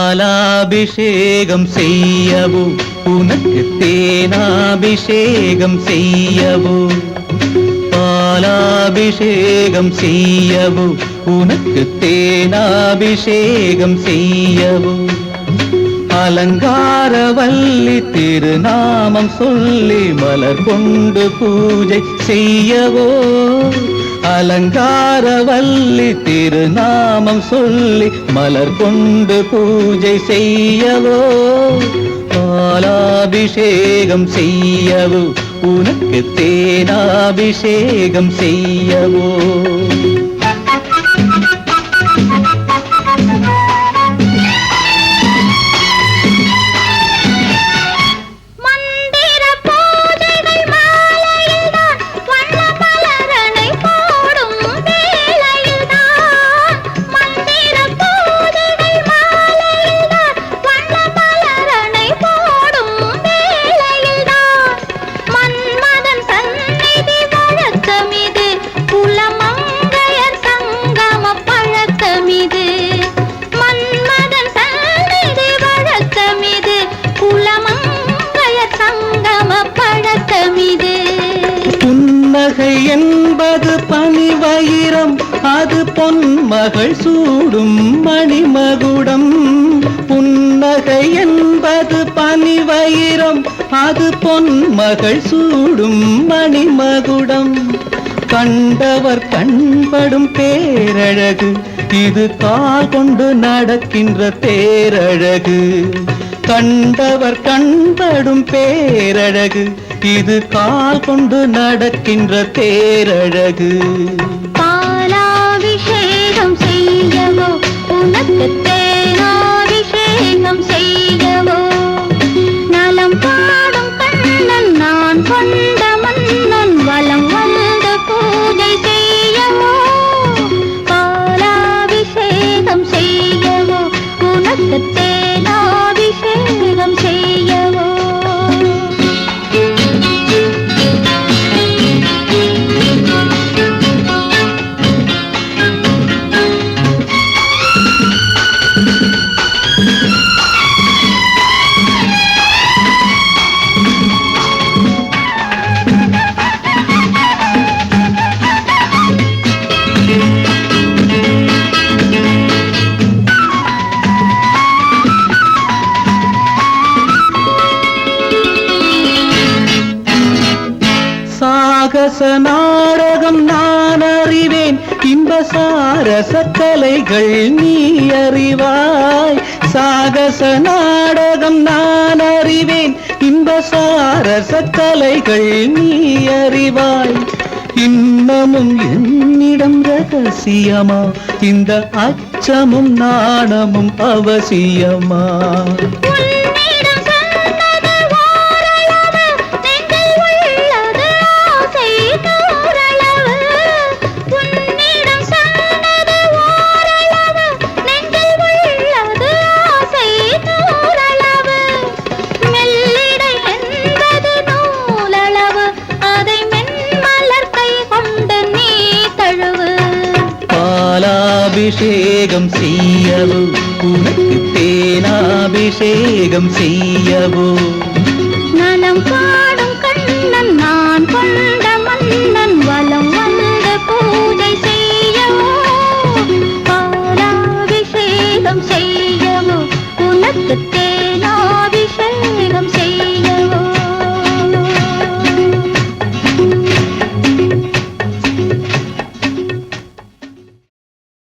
பாலாபிஷேகம் செய்யவோ உனக்கு தேனாபிஷேகம் செய்யவோ பாலாபிஷேகம் செய்யவோ உனக்கு தேனாபிஷேகம் செய்யவோ அலங்காரவல்லி திருநாமம் சொல்லி மலர் கொண்டு பூஜை செய்யவோ அலங்காரவல்லி திருநாமம் சொல்லி மலர் கொண்டு பூஜை செய்யவோ பாலாபிஷேகம் செய்யவோ உனக்கு தேனாபிஷேகம் செய்யவோ என்பது பனிவயிரம் அது பொன்மகள் சூடும் மணிமகுடம் புன்னகை என்பது பனிவயிரம் அது பொன்மகள் சூடும் மணிமகுடம் கண்டவர் கண்படும் பேரழகு இது கால் கொண்டு நடக்கின்ற தேரழகு கண்டவர் கண்படும் பேரழகு இது கால் கொண்டு நடக்கின்ற தேரழகு பாலாபிஷேகம் செய்யவோ உனக்கு தேனாபிஷேகம் செய்யவோ நலம் பாடும் கண்ணன் நான் கொண்ட மன்னன் வலம் வந்து பூஜை செய்யவோ பாலாபிஷேகம் செய்யவோ உனக்கு தேனாபிஷேகம் செய்யவோ சாகச நாடகம் நான் அறிவேன் இன்ப சாரச கலைகள் நீ அறிவாய் சாகச நாடகம் நான் அறிவேன் இன்ப சாரச கலைகள் நீ அறிவாய் இன்னமும் என்னிடம் ரகசியமா இந்த அச்சமும் நாணமும் அவசியமா பாலாபிஷேகம் செய்யவோ உனக்கு தேனாபிஷேகம் செய்யவோ நலம்